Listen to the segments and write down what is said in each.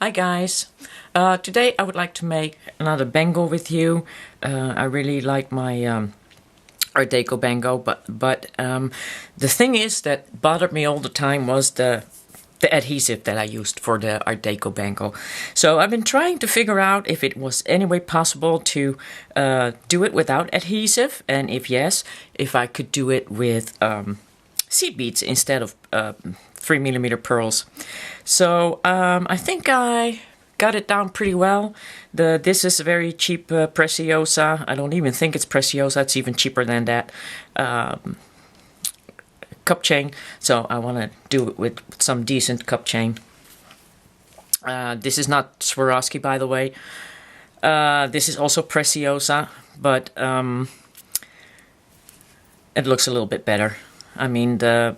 Hi guys, today I would like to make another bangle with you. I really like my Art Deco bangle, but the thing is that bothered me all the time was the adhesive that I used for the Art Deco bangle. So I've been trying to figure out if it was any way possible to do it without adhesive, and if yes, if I could do it with seed beads instead of 3mm pearls. So I think I got it down pretty well. This is a very cheap Preciosa. I don't even think it's Preciosa. It's even cheaper than that. Cup chain. So I want to do it with some decent cup chain. This is not Swarovski, by the way. This is also Preciosa, but it looks a little bit better. I mean, the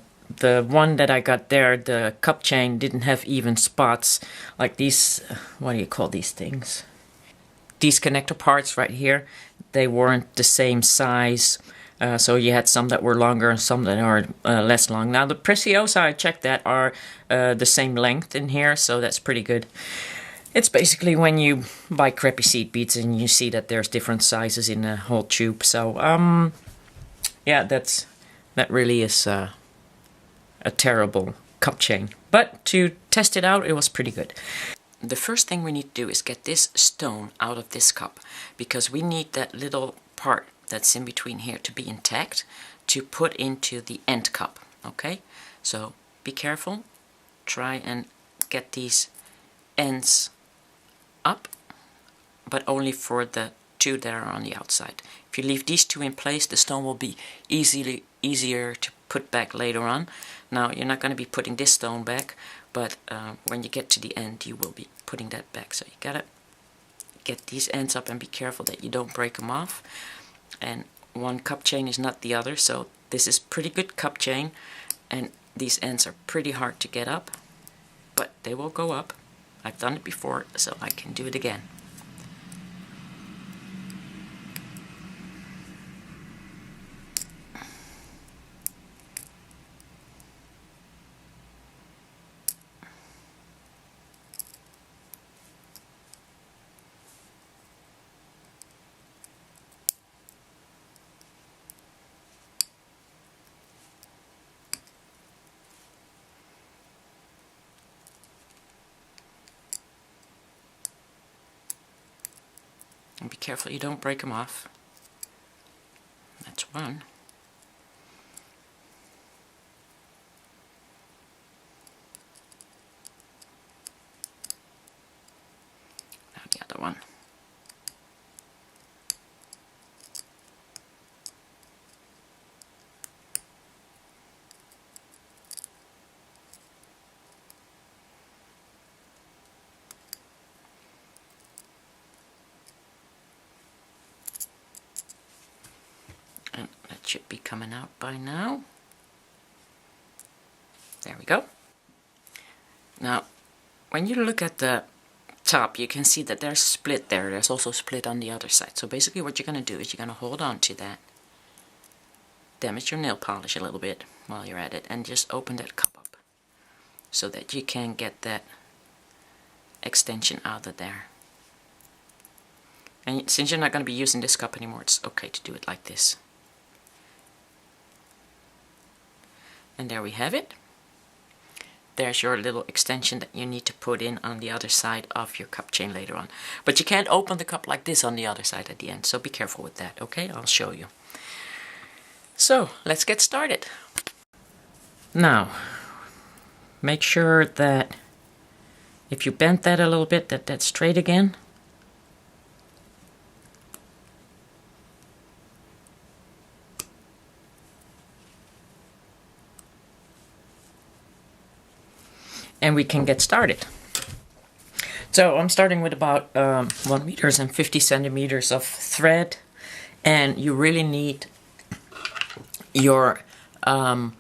one that I got there, the cup chain, didn't have even spots like these. What do you call these things? These connector parts right here, they weren't the same size. So you had some that were longer and some that are less long. Now the Preciosa, I checked that, are the same length in here, so that's pretty good. It's basically when you buy crappy seed beads and you see that there's different sizes in the whole tube. So yeah, that really is a terrible cup chain. But to test it out, it was pretty good. The first thing we need to do is get this stone out of this cup, because we need that little part that's in between here to be intact to put into the end cup. Okay, so be careful. Try and get these ends up, but only for the two that are on the outside. If you leave these two in place, the stone will be easier to put back later on. Now you're not going to be putting this stone back, but when you get to the end you will be putting that back. So you gotta get these ends up and be careful that you don't break them off. And one cup chain is not the other, so this is pretty good cup chain, and these ends are pretty hard to get up, but they will go up. I've done it before, so I can do it again. And be careful you don't break them off. That's one. Now the other one. And that should be coming out by now. There we go. Now, when you look at the top, you can see that there's a split there. There's also a split on the other side. So basically what you're going to do is you're going to hold on to that. Damage your nail polish a little bit while you're at it. And just open that cup up so that you can get that extension out of there. And since you're not going to be using this cup anymore, it's okay to do it like this. And there we have it. There's your little extension that you need to put in on the other side of your cup chain later on. But you can't open the cup like this on the other side at the end, so be careful with that, okay? I'll show you. So, let's get started. Now, make sure that if you bend that a little bit, that that's straight again. And we can get started. So I'm starting with about 1 meters and 50 centimeters of thread, and you really need your 4LB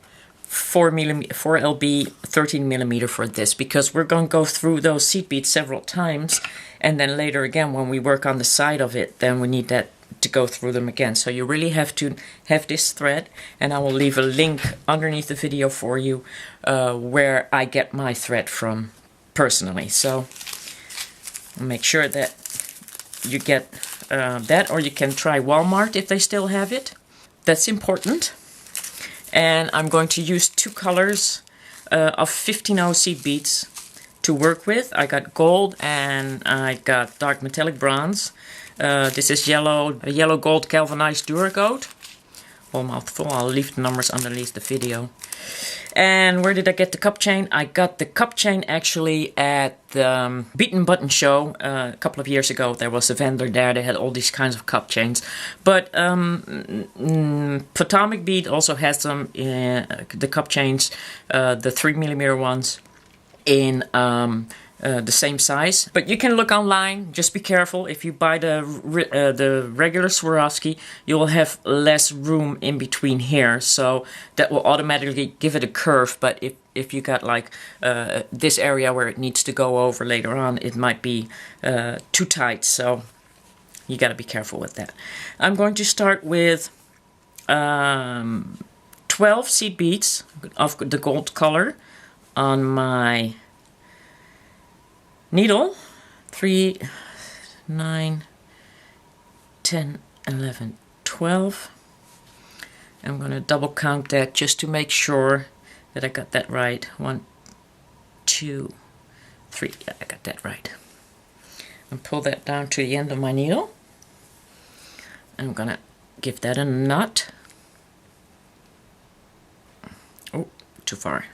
13mm for this, because we're going to go through those seed beads several times, and then later again when we work on the side of it, then we need that to go through them again. So you really have to have this thread, and I will leave a link underneath the video for you where I get my thread from personally. So Make sure that you get that, or you can try Walmart if they still have it. That's important. And I'm going to use 2 colors of 15-0 seed beads to work with. I got gold and I got dark metallic bronze. This is yellow gold galvanized Duracoat. Whole mouthful. I'll leave the numbers underneath the video. And where did I get the cup chain? I got the cup chain actually at the Beaten Button show a couple of years ago. There was a vendor there. They had all these kinds of cup chains. But Potomac Bead also has some, the cup chains, the 3mm ones, in the same size. But you can look online. Just be careful. If you buy the regular Swarovski, you will have less room in between here, so that will automatically give it a curve. But if you got like this area where it needs to go over later on, it might be too tight, so you got to be careful with that. I'm going to start with 12 seed beads of the gold color on my needle. 3, 9, 10, 11, 12. I'm going to double count that just to make sure that I got that right. 1, 2, 3. Yeah, I got that right. And pull that down to the end of my needle. I'm going to give that a knot. Oh, too far.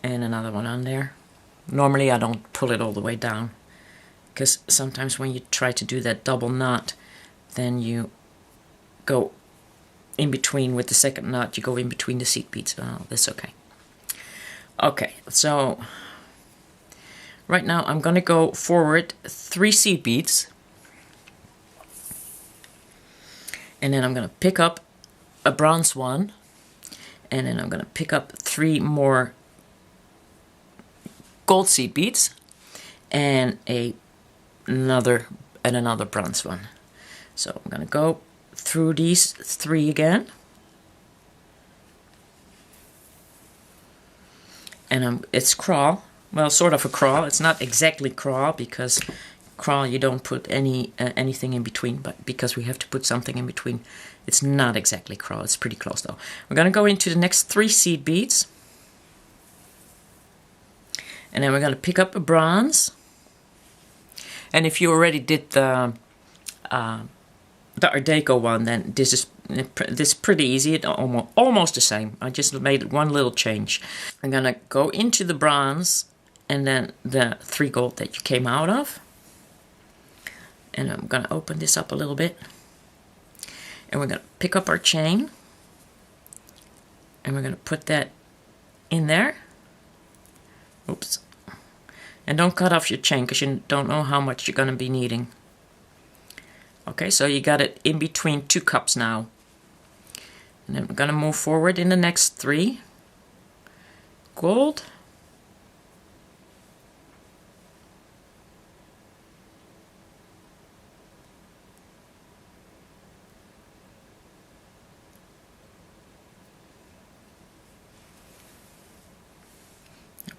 And another one on there. Normally I don't pull it all the way down, because sometimes when you try to do that double knot, then you go in between with the second knot, you go in between the seed beads. Oh, that's okay. Okay, so right now I'm going to go forward 3 seed beads, and then I'm going to pick up a bronze one, and then I'm going to pick up 3 more gold seed beads, and another bronze one. So I'm gonna go through these 3 again, and it's crawl. Well, sort of a crawl. It's not exactly crawl, because crawl you don't put anything in between, but because we have to put something in between, it's not exactly crawl. It's pretty close though. We're gonna go into the next 3 seed beads. And then we're going to pick up a bronze. And if you already did the Art Deco one, then this is pretty easy. It's almost the same. I just made one little change. I'm going to go into the bronze and then the 3 gold that you came out of. And I'm going to open this up a little bit. And we're going to pick up our chain. And we're going to put that in there. Oops. And don't cut off your chain, because you don't know how much you're going to be needing. Okay, so you got it in between 2 cups now. And then we're going to move forward in the next 3. Gold.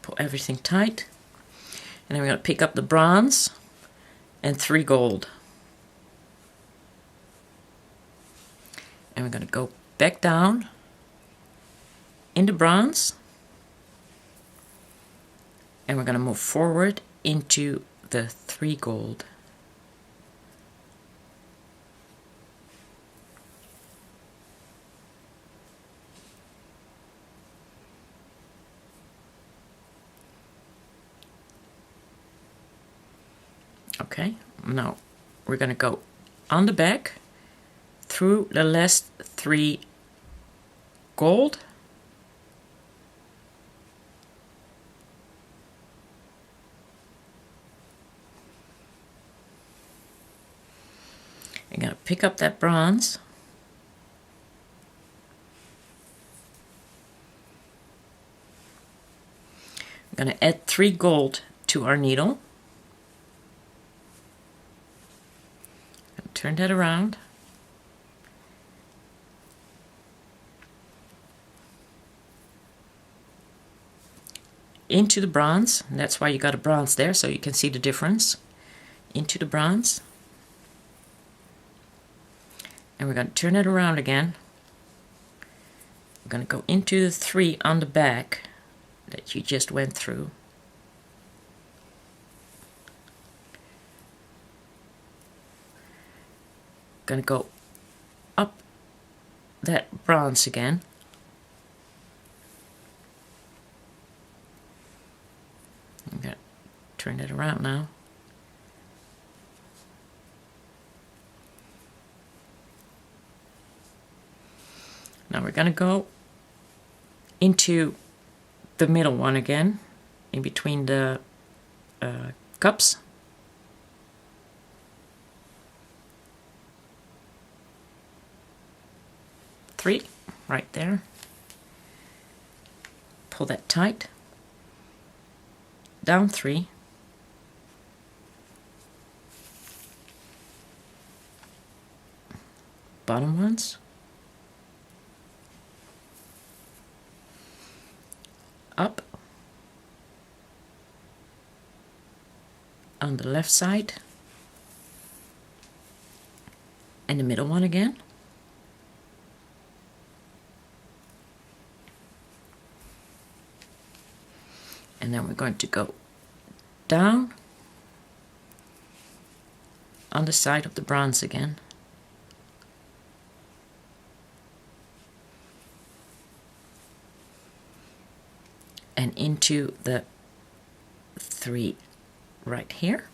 Pull everything tight. And then we're going to pick up the bronze and 3 gold. And we're going to go back down into bronze. And we're going to move forward into the 3 gold. Okay, now we're going to go on the back through the last 3 gold. I'm going to pick up that bronze. I'm going to add 3 gold to our needle. Turn that around. into the bronze, and that's why you got a bronze there, so you can see the difference. Into the bronze. And we're going to turn it around again. We're going to go into the 3 on the back that you just went through. Going to go up that bronze again. I'm going to turn it around now. Now we're going to go into the middle one again, in between the cups. Three, right there. Pull that tight. Down 3. Bottom ones. Up. On the left side. And the middle one again. And then we're going to go down on the side of the bronze again. And into the 3 right here.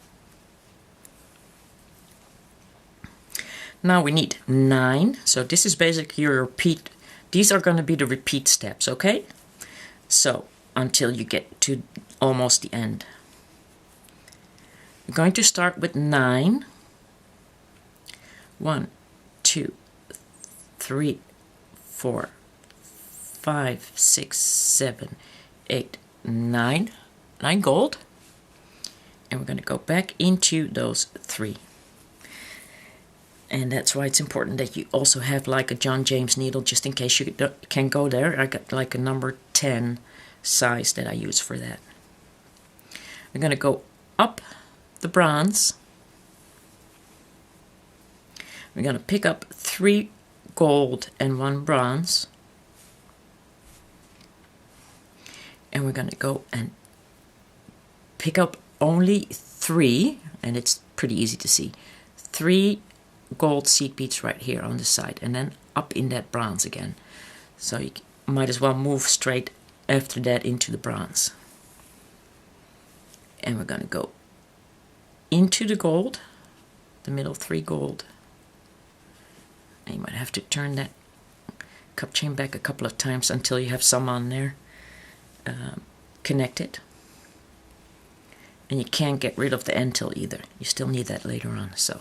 Now we need 9. So this is basically your repeat. These are going to be the repeat steps, okay? So until you get to almost the end. We're going to start with 9. 1, 2, 3, 4, 5, 6, 7, 8, 9. 9 gold. And we're going to go back into those 3. And that's why it's important that you also have like a John James needle, just in case you can go there. I got like a number 10 size that I use for that. We're going to go up the bronze. We're going to pick up 3 gold and 1 bronze. And we're going to go and pick up only 3, and it's pretty easy to see, 3 gold seed beads right here on the side, and then up in that bronze again. So you might as well move straight after that into the bronze. And we're going to go into the gold, the middle 3 gold. And you might have to turn that cup chain back a couple of times until you have some on there connected. And you can't get rid of the end till either. You still need that later on. So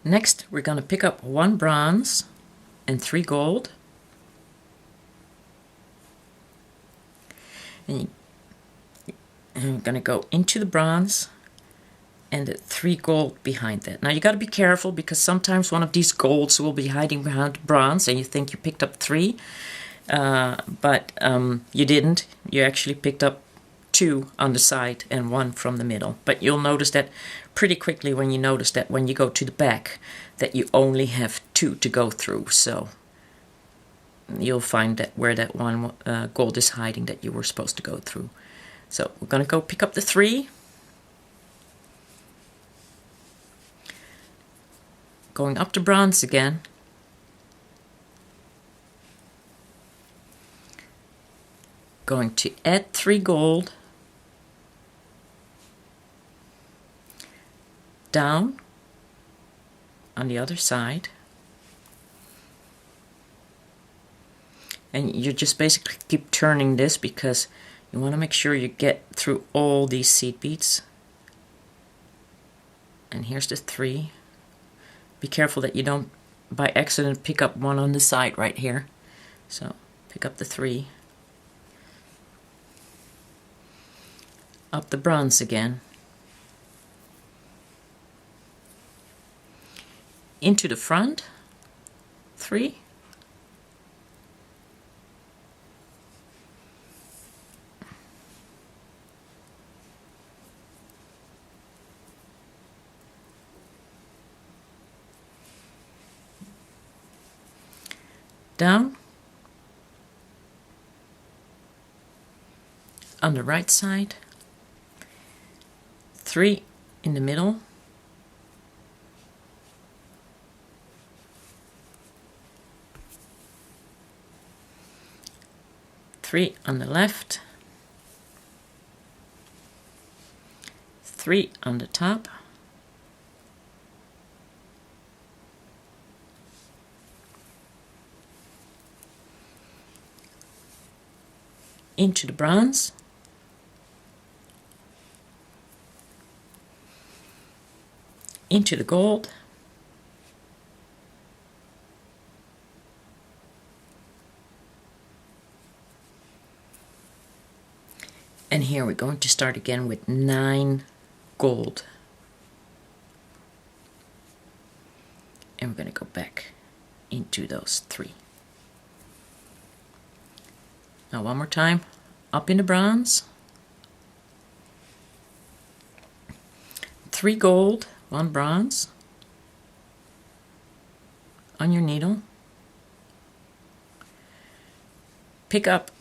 next we're going to pick up 1 bronze and 3 gold. And we're going to go into the bronze and the 3 gold behind that. Now you got to be careful, because sometimes one of these golds will be hiding behind the bronze and you think you picked up 3, but you didn't. You actually picked up 2 on the side and 1 from the middle. But you'll notice that pretty quickly when you notice that when you go to the back that you only have 2 to go through. So you'll find that where that 1 gold is hiding that you were supposed to go through. So we're going to go pick up the 3. Going up to bronze again. Going to add 3 gold. Down on the other side. And you just basically keep turning this, because you want to make sure you get through all these seed beads. And here's the 3. Be careful that you don't by accident pick up 1 on the side right here. So pick up the 3. Up the bronze again. Into the front 3. down on the right side, 3 in the middle, three on the left, 3 on the top, into the bronze, into the gold, and here we're going to start again with 9 gold, and we're going to go back into those 3. Now one more time, up in the bronze, 3 gold, 1 bronze on your needle. Pick up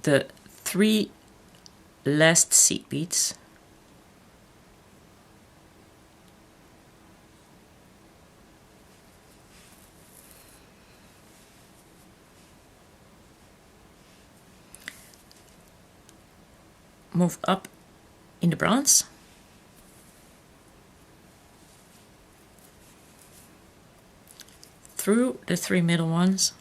the 3 last seed beads, move up in the bronze, through the 3 middle ones,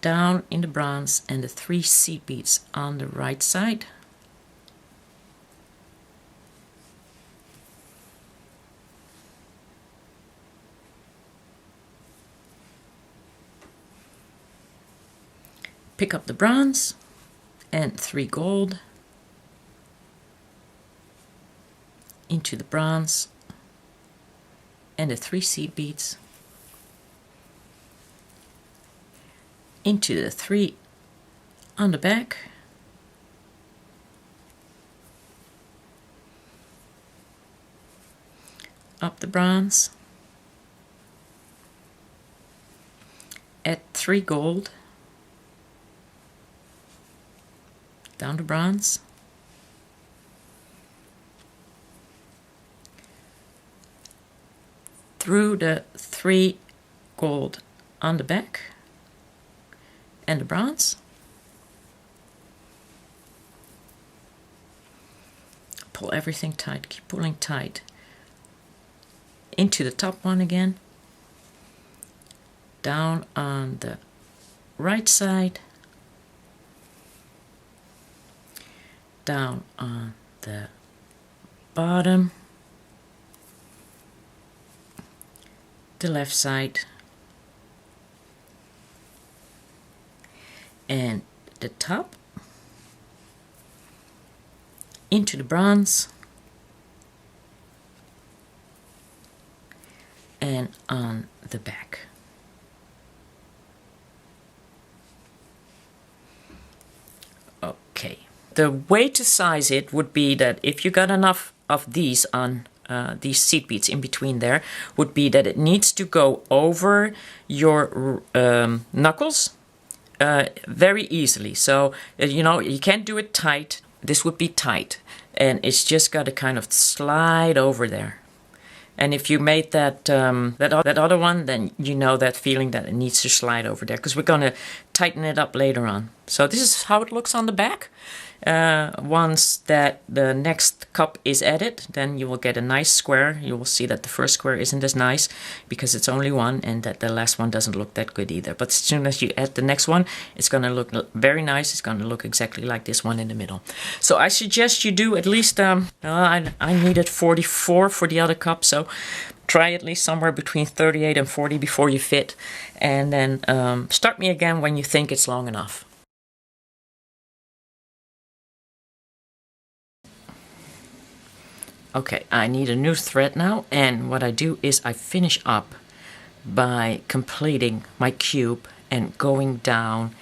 down in the bronze, and the 3 seed beads on the right side, pick up the bronze and 3 gold, into the bronze and the 3 seed beads, into the 3 on the back, up the bronze, add 3 gold, down to bronze, through the 3 gold on the back and the bronze, pull everything tight, keep pulling tight, into the top one again, down on the right side, down on the bottom, the left side, and the top, into the bronze, and on the back. Okay. The way to size it would be that if you got enough of these on these seed beads in between there, would be that it needs to go over your knuckles very easily. So, you know, you can't do it tight. This would be tight. And it's just got to kind of slide over there. And if you made that that other one, then you know that feeling that it needs to slide over there, because we're going to tighten it up later on. So this is how it looks on the back. Once that the next cup is added, then you will get a nice square. You will see that the first square isn't as nice because it's only one, and that the last one doesn't look that good either. But as soon as you add the next one, it's going to look very nice. It's going to look exactly like this one in the middle. So I suggest you do at least, I needed 44 for the other cup, so try at least somewhere between 38 and 40 before you fit, and then start me again when you think it's long enough. Okay, I need a new thread now, and what I do is I finish up by completing my cube and going down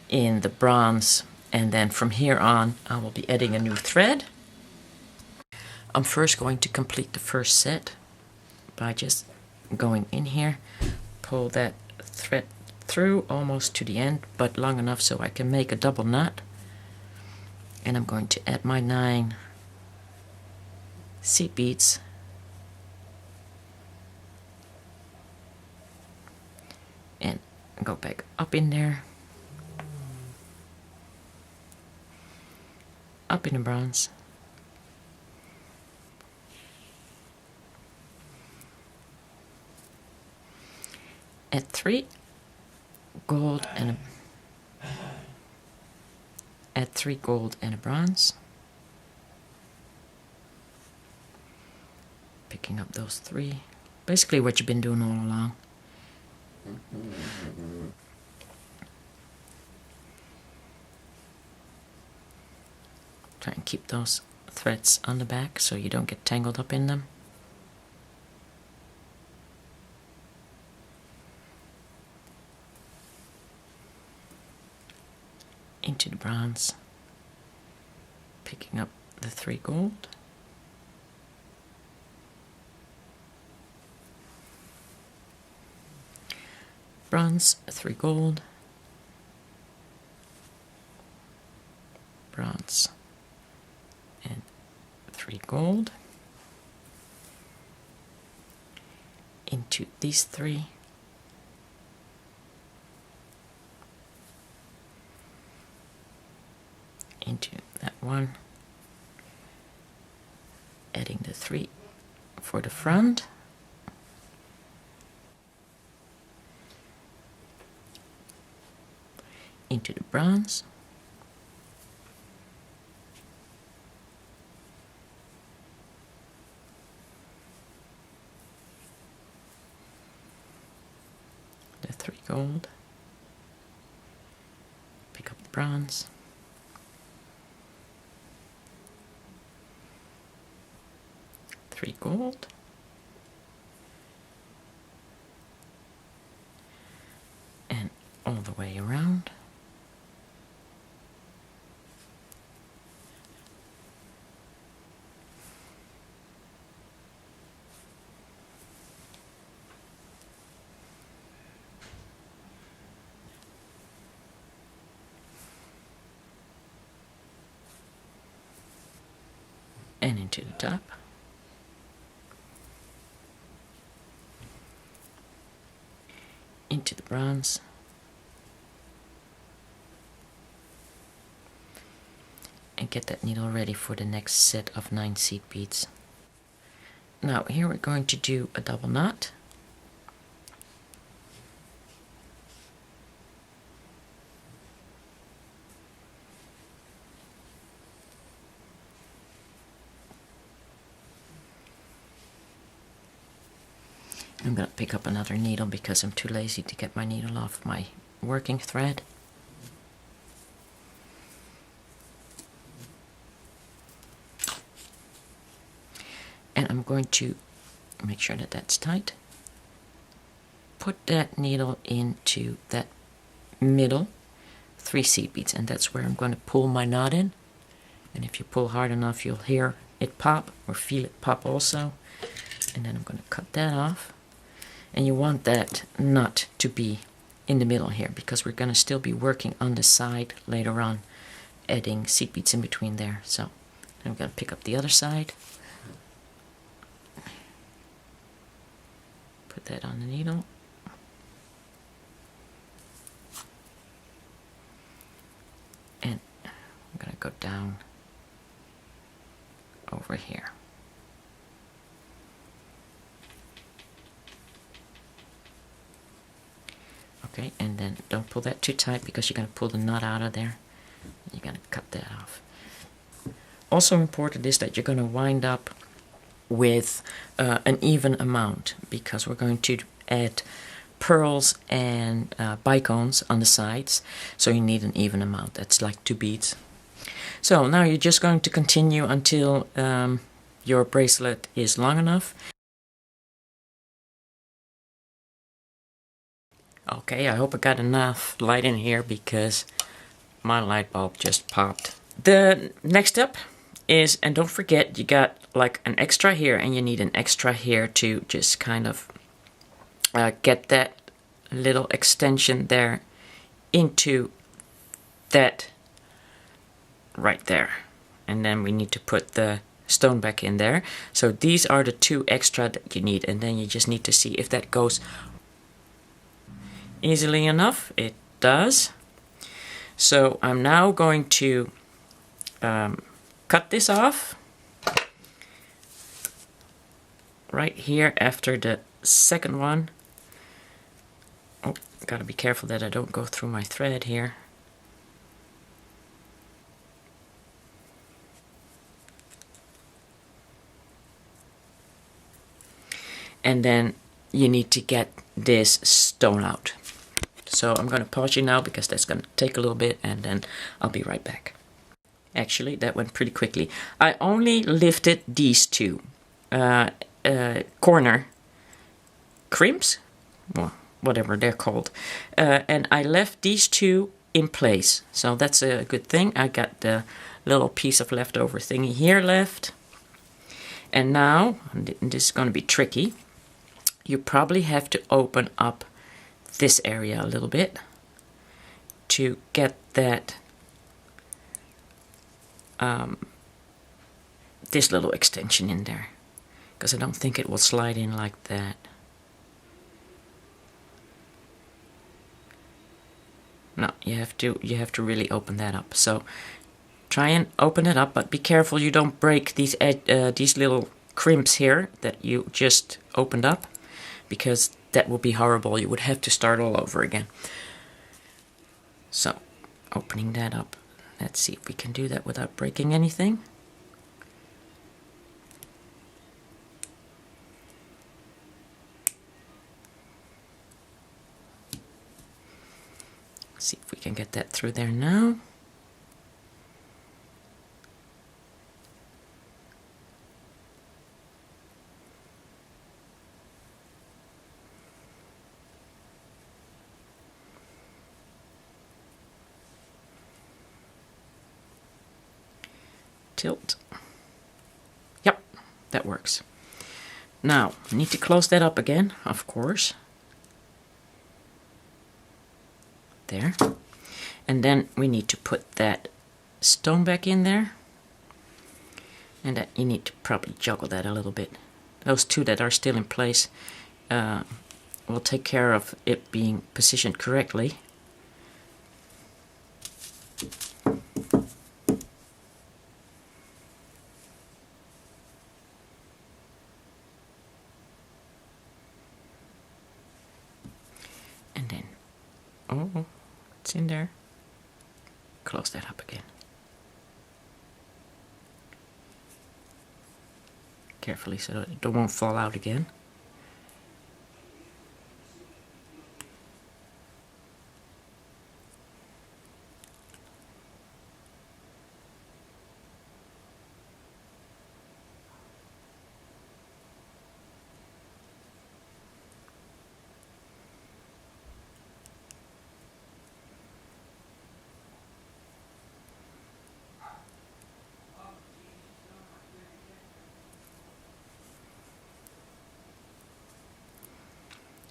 in the bronze, and then from here on I will be adding a new thread. I'm first going to complete the first set by just going in here, pull that thread through almost to the end, but long enough so I can make a double knot. And I'm going to add my 9 seed beads. And go back up in there, up in the bronze, add 3 gold and add 3 gold and a bronze, picking up those 3, basically what you've been doing all along. Try and keep those threads on the back so you don't get tangled up in them. Into the bronze, picking up the 3 gold, bronze, 3 gold, bronze, and 3 gold, into these 3, into that one, adding the 3 for the front, into the bronze, the 3 gold, pick up the bronze, gold, and all the way around, and into the top. Into the bronze, and get that needle ready for the next set of 9 seed beads. Now here we're going to do a double knot. I'm going to pick up another needle because I'm too lazy to get my needle off my working thread. And I'm going to make sure that that's tight. Put that needle into that middle 3 seed beads, and that's where I'm going to pull my knot in. And if you pull hard enough, you'll hear it pop or feel it pop also. And then I'm going to cut that off. And you want that knot to be in the middle here because we're going to still be working on the side later on, adding seed beads in between there. So I'm going to pick up the other side, put that on the needle, and I'm going to go down over here. Okay, and then don't pull that too tight because you're going to pull the knot out of there. You're going to cut that off. Also important is that you're going to wind up with an even amount because we're going to add pearls and bicones on the sides, so you need an even amount. That's like 2 beads. So now you're just going to continue until your bracelet is long enough. Okay, I hope I got enough light in here because my light bulb just popped. The next step is, and don't forget, you got like an extra here, and you need an extra here to just kind of get that little extension there into that right there. And then we need to put the stone back in there. So these are the 2 extra that you need, and then you just need to see if that goes easily enough. It does. So I'm now going to cut this off right here after the second one. Oh, gotta be careful that I don't go through my thread here. And then you need to get this stone out. So I'm going to pause you now because that's going to take a little bit, and then I'll be right back. Actually, that went pretty quickly. I only lifted these 2 corner crimps, well, whatever they're called, and I left these 2 in place. So that's a good thing. I got the little piece of leftover thingy here left. And now, and this is going to be tricky, you probably have to open up this area a little bit to get that this little extension in there, because I don't think it will slide in like that. No, you have to really open that up. So try and open it up, but be careful you don't break these little crimps here that you just opened up, because that would be horrible. You would have to start all over again. So, opening that up. Let's see if we can do that without breaking anything. See if we can get that through there now. Tilt. Yep, that works. Now, I need to close that up again, of course. There. And then we need to put that stone back in there. And that you need to probably juggle that a little bit. Those 2 that are still in place will take care of it being positioned correctly. And then, oh, it's in there. Close that up again. Carefully so it won't fall out again.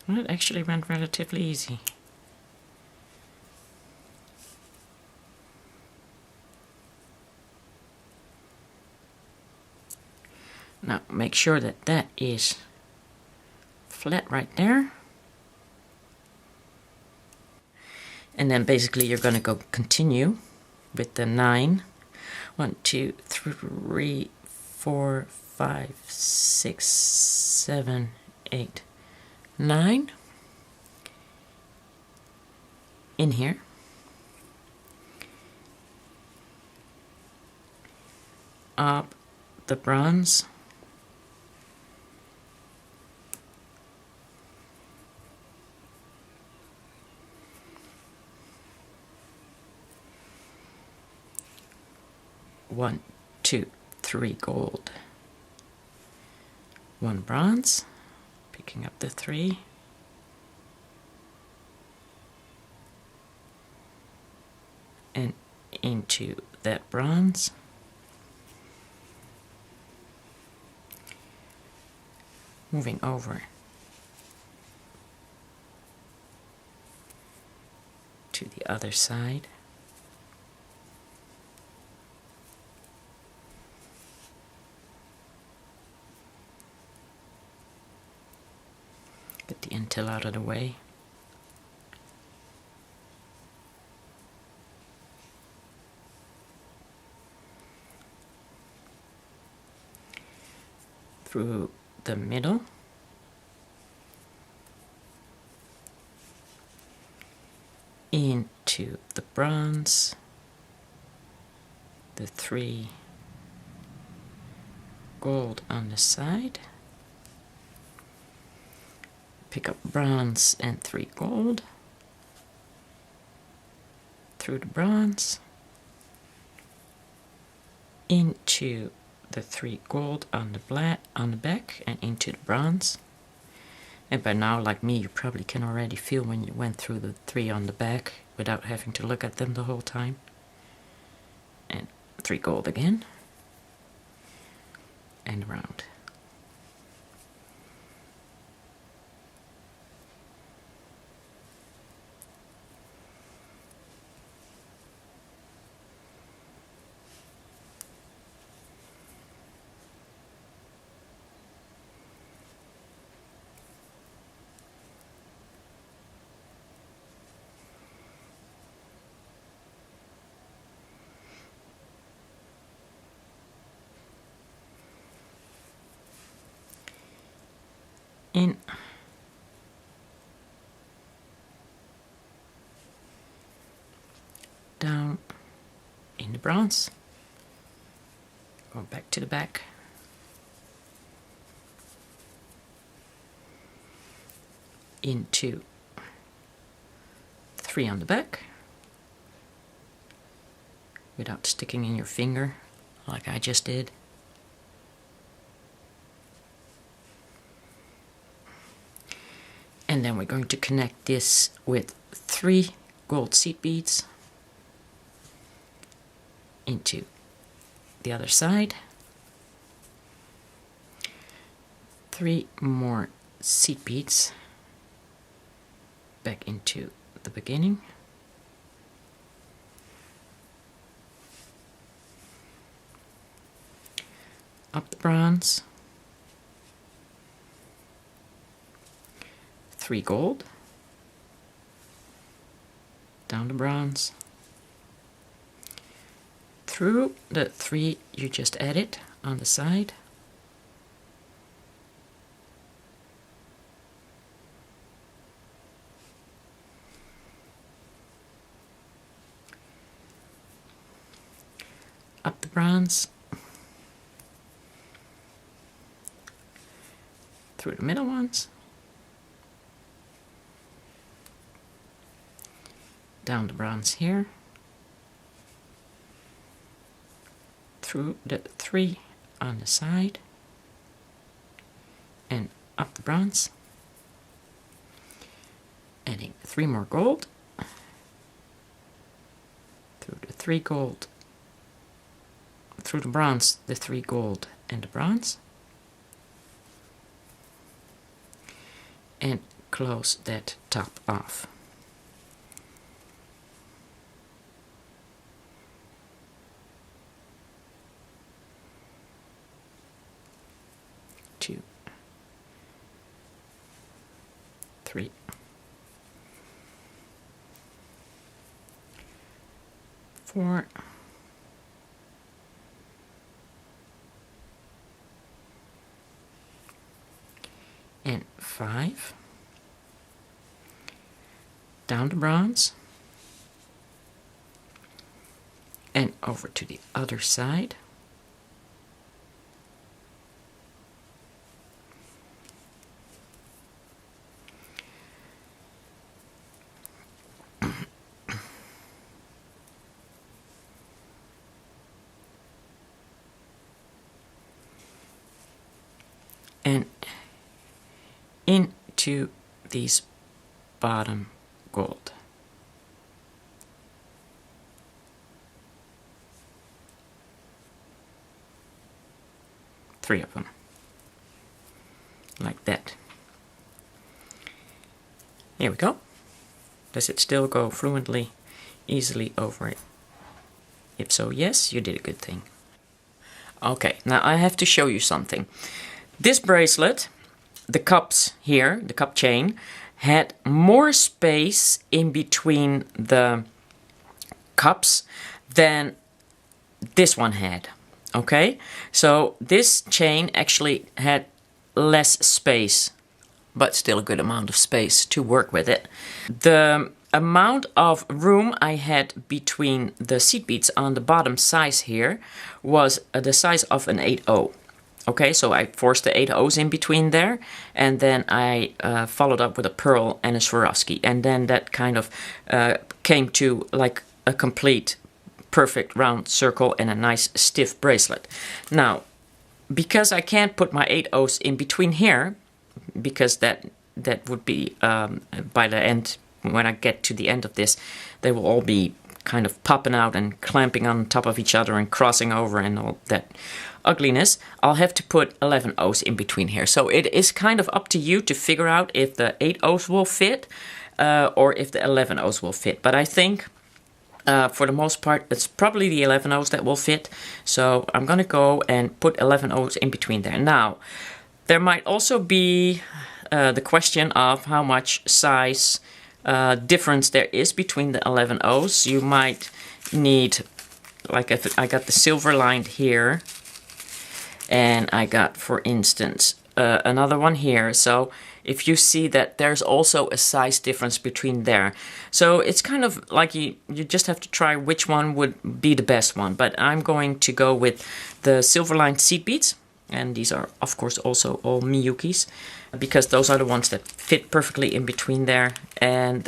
Well, it actually went relatively easy. Now make sure that that is flat right there. And then basically you're going to go continue with the 9. 1, 2, 3, 4, 5, 6, 7, 8, 9 in here. Up the bronze. One, 2, 3 gold. 1 bronze. Picking up the 3. And into that bronze. moving over to the other side. Get the intel out of the way. Through the middle. Into the bronze. The 3 gold on the side. Pick up bronze and 3 gold. Through the bronze. Into the 3 gold on the back and into the bronze. And by now, like me, you probably can already feel when you went through the 3 on the back without having to look at them the whole time. And 3 gold again. And around. In. Down in the bronze. Go back to the back. Into 3 on the back. Without sticking in your finger like I just did. And then we're going to connect this with 3 gold seed beads into the other side. 3 more seed beads back into the beginning. Up the bronze. 3 gold, down the bronze, through the 3 you just added on the side, up the bronze, through the middle ones, down the bronze here, through the 3 on the side, and up the bronze, adding 3 more gold, through the 3 gold, through the bronze, the 3 gold and the bronze, and close that top off. Two, 3, 4, and 5, down to bronze, and over to the other side. And into these bottom gold. Three of them. like that. Here we go. Does it still go fluently, easily over it? If so, yes, you did a good thing. Okay, now I have to show you something. This bracelet, the cups here, the cup chain, had more space in between the cups than this one had. Okay, so this chain actually had less space, but still a good amount of space to work with it. The amount of room I had between the seed beads on the bottom size here was the size of an 8/0. Okay, so I forced the 8/0s in between there, and then I followed up with a pearl and a Swarovski, and then that kind of came to like a complete perfect round circle and a nice stiff bracelet. Now, because I can't put my 8/0s in between here, because that would be by the end, when I get to the end of this, they will all be kind of popping out and clamping on top of each other and crossing over and all that ugliness. I'll have to put 11/0s in between here. So it is kind of up to you to figure out if the 8/0s will fit or if the 11/0s will fit. But I think for the most part, it's probably the 11/0s that will fit. So I'm going to go and put 11/0s in between there. Now, there might also be the question of how much size difference there is between the 11/0s. You might need, like if I got the silver lined here, and I got, for instance, another one here. So if you see that there's also a size difference between there. So it's kind of like you just have to try which one would be the best one. But I'm going to go with the silver lined seed beads. And these are, of course, also all Miyukis, because those are the ones that fit perfectly in between there. And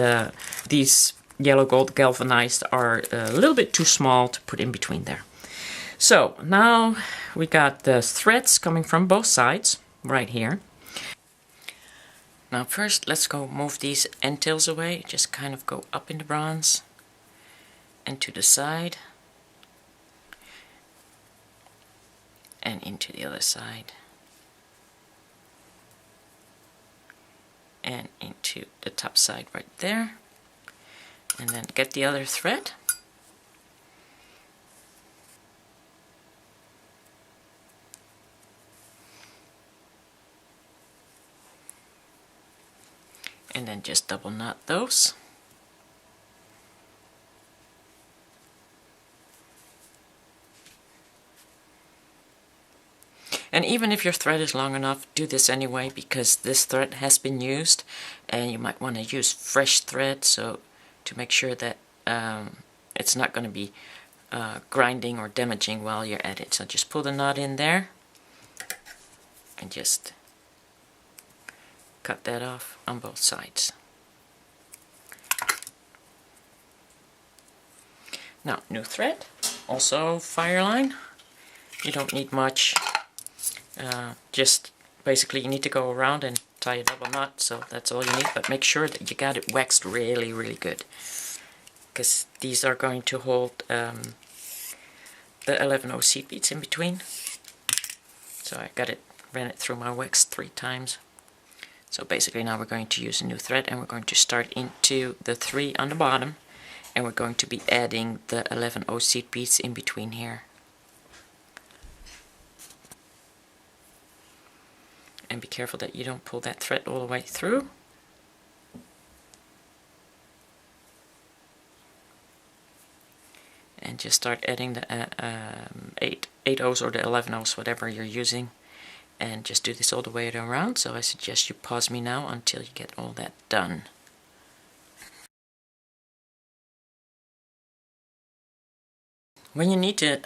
these yellow gold galvanized are a little bit too small to put in between there. So now we got the threads coming from both sides right here. Now first, let's go move these end tails away. Just kind of go up in the bronze and to the side. And into the other side. And into the top side right there. And then get the other thread. And then just double knot those. And even if your thread is long enough, do this anyway, because this thread has been used, and you might want to use fresh thread, so to make sure that it's not going to be grinding or damaging while you're at it. So just pull the knot in there, and just cut that off on both sides. Now, new thread, also Fireline. You don't need much. Just basically you need to go around and tie a double knot, so that's all you need, but make sure that you got it waxed really, really good, because these are going to hold the 11/0 seed beads in between. So I ran it through my wax 3 times. So basically now we're going to use a new thread, and we're going to start into the 3 on the bottom, and we're going to be adding the 11/0 seed beads in between here. And be careful that you don't pull that thread all the way through. And just start adding the 8/0s or the 11/0s, whatever you're using. And just do this all the way around. So I suggest you pause me now until you get all that done. When you need to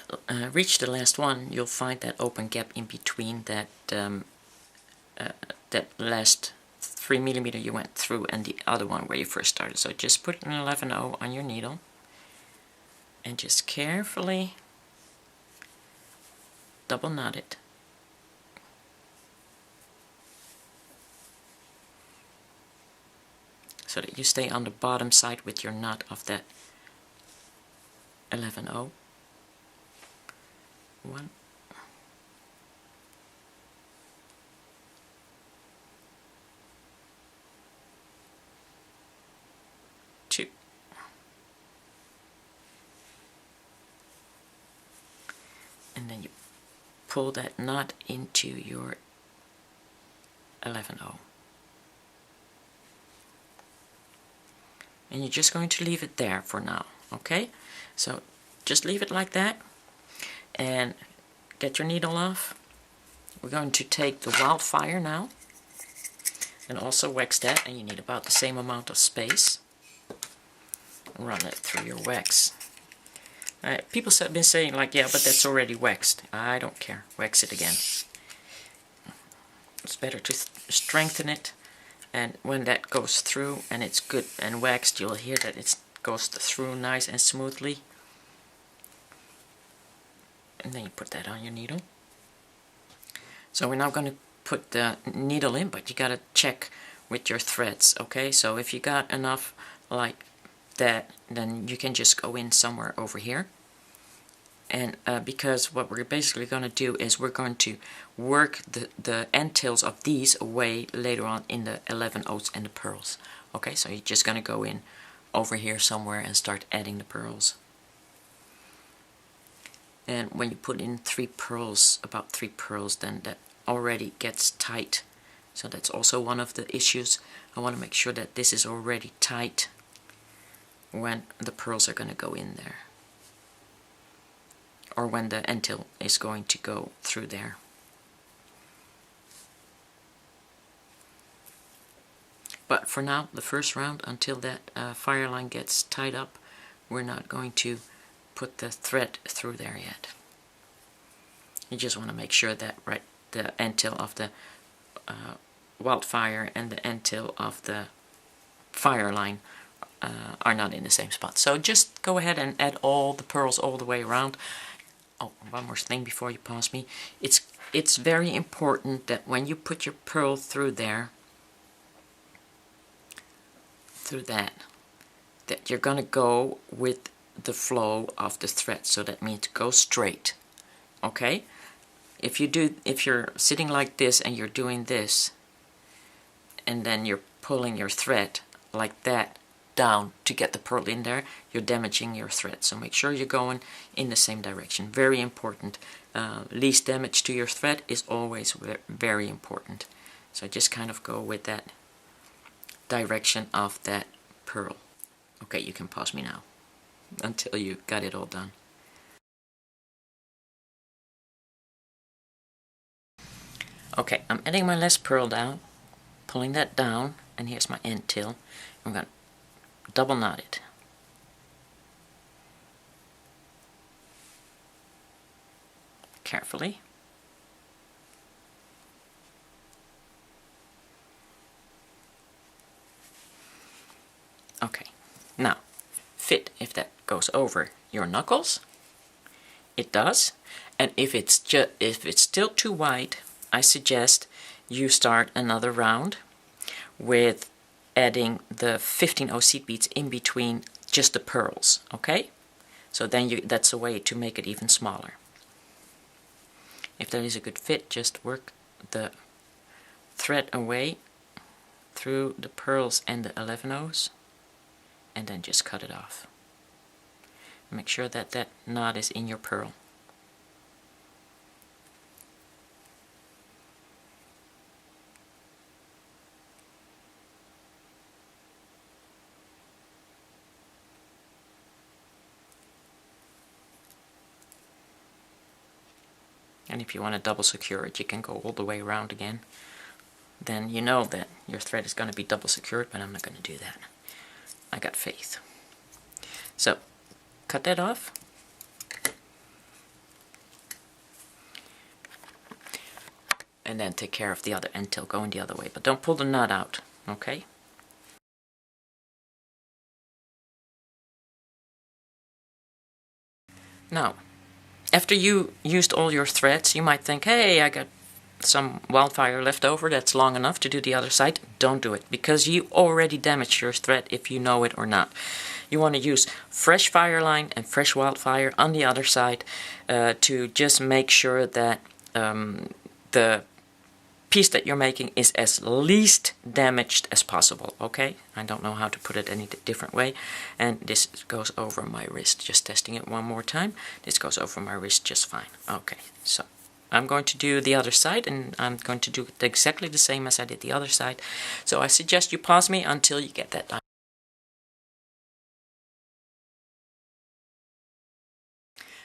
reach the last one, you'll find that open gap in between that that last 3mm you went through and the other one where you first started. So just put an 11/0 on your needle and just carefully double knot it. So that you stay on the bottom side with your knot of that 11/0. 1, pull that knot into your 11/0. And you're just going to leave it there for now, okay? So just leave it like that and get your needle off. We're going to take the Wildfire now and also wax that, and you need about the same amount of space. Run it through your wax. People have been saying like, yeah, but that's already waxed. I don't care. Wax it again. It's better to strengthen it, and when that goes through and it's good and waxed, you'll hear that it goes through nice and smoothly. And then you put that on your needle. So we're now going to put the needle in, but you got to check with your threads, okay? So if you got enough like that, then you can just go in somewhere over here. And because what we're basically going to do is we're going to work the end tails of these away later on in the 11/0s and the pearls. Okay, so you're just going to go in over here somewhere and start adding the pearls. And when you put in 3 pearls, about 3 pearls, then that already gets tight. So that's also one of the issues. I want to make sure that this is already tight when the pearls are going to go in there, or when the end tail is going to go through there. But for now, the first round, until that Fireline gets tied up, we're not going to put the thread through there yet. You just want to make sure that the end tail of the Wildfire and the end tail of the Fireline are not in the same spot. So just go ahead and add all the pearls all the way around. Oh, one more thing before you pause me. It's very important that when you put your pearl through there, through that you're gonna go with the flow of the thread. So that means go straight. Okay? If you're sitting like this and you're doing this, and then you're pulling your thread like that down to get the pearl in there, you're damaging your thread. So make sure you're going in the same direction. Very important. Least damage to your thread is always very important. So just kind of go with that direction of that pearl. Okay, you can pause me now until you got it all done. Okay, I'm adding my last pearl down, pulling that down, and here's my end tail. I'm going to double knot it. Carefully. Okay, now fit if that goes over your knuckles. It does, and if it's still too wide, I suggest you start another round with adding the 15/0 seed beads in between just the pearls. Okay, so then that's a way to make it even smaller. If that is a good fit, just work the thread away through the pearls and the 11/0s, and then just cut it off. Make sure that that knot is in your pearl. And if you want to double secure it, you can go all the way around again. Then you know that your thread is going to be double secured, but I'm not going to do that. I got faith. So, cut that off. And then take care of the other end tail going the other way. But don't pull the knot out, okay? Now, after you used all your threads, you might think, hey, I got some Wildfire left over that's long enough to do the other side. Don't do it, because you already damaged your thread if you know it or not. You want to use fresh Fireline and fresh Wildfire on the other side to just make sure that the piece that you're making is as least damaged as possible, okay? I don't know how to put it any different way. And this goes over my wrist. Just testing it one more time. This goes over my wrist just fine. Okay, so I'm going to do the other side, and I'm going to do it exactly the same as I did the other side. So I suggest you pause me until you get that done.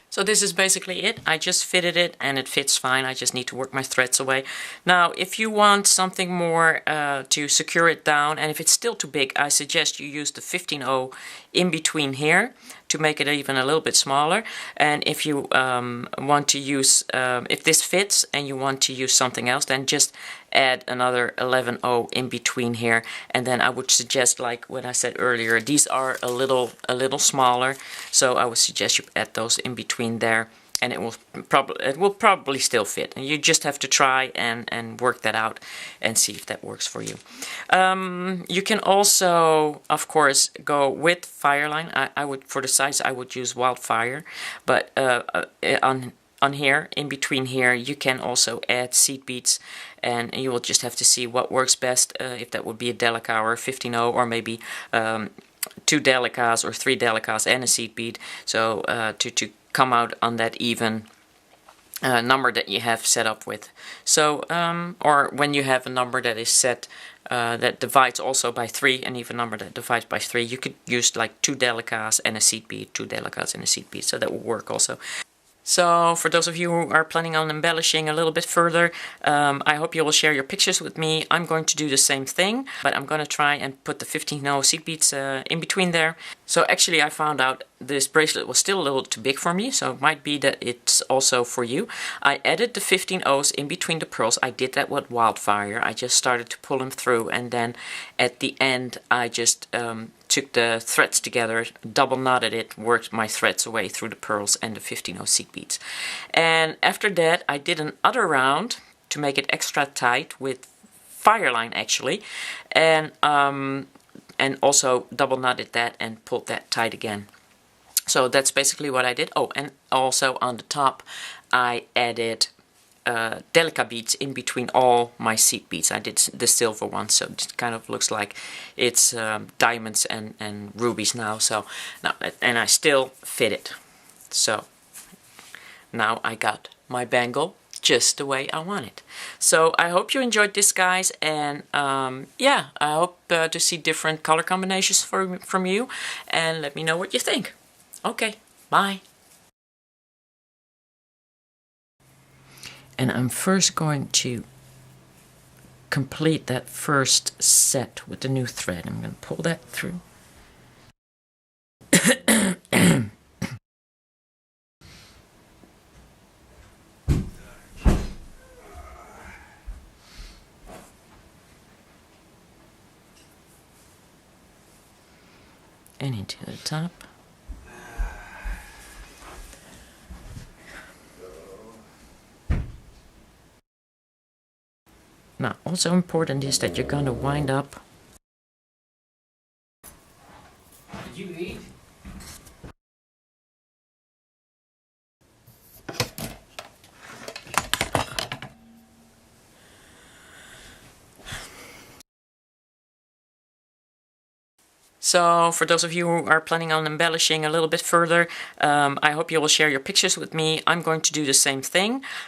So this is basically it. I just fitted it and it fits fine. I just need to work my threads away. Now, if you want something more to secure it down, and if it's still too big, I suggest you use the 15-0 in between here to make it even a little bit smaller. And if you want to use, if this fits and you want to use something else, then just add another 11-0 in between here. And then I would suggest, like what I said earlier, these are a little smaller, so I would suggest you add those in between there, and it will probably still fit. And you just have to try and work that out and see if that works for you. You can also, of course, go with Fireline. I would, for the size, I would use Wildfire, but on here, in between here, you can also add seed beads, and you will just have to see what works best, if that would be a delica or a 15-0, or maybe 2 delicas or 3 delicas and a seed bead, so to come out on that even number that you have set up with. So, or when you have a number that is set that divides also by 3, an even number that divides by 3, you could use like 2 delicas and a seed bead, 2 delicas and a seed bead, so that will work also. So for those of you who are planning on embellishing a little bit further, I hope you will share your pictures with me. I'm going to do the same thing, but I'm going to try and put the 15-0 seed beads in between there. So actually I found out this bracelet was still a little too big for me, so it might be that it's also for you. I added the 15-0s in between the pearls. I did that with Wildfire. I just started to pull them through, and then at the end I just took the threads together, double knotted it, worked my threads away through the pearls and the 15-0 seed beads. And after that I did another round to make it extra tight with Fireline actually, and also double knotted that and pulled that tight again. So that's basically what I did. Oh, and also on the top I added delica beads in between all my seed beads. I did the silver one, so it kind of looks like it's diamonds and rubies now. So now, and I still fit it. So now I got my bangle just the way I want it. So I hope you enjoyed this, guys, and yeah, I hope to see different color combinations from you, and let me know what you think. Okay, bye. And I'm first going to complete that first set with the new thread. I'm going to pull that through. And into the top. Now, also important is that you're going to wind up. Did you eat? So for those of you who are planning on embellishing a little bit further, I hope you will share your pictures with me. I'm going to do the same thing,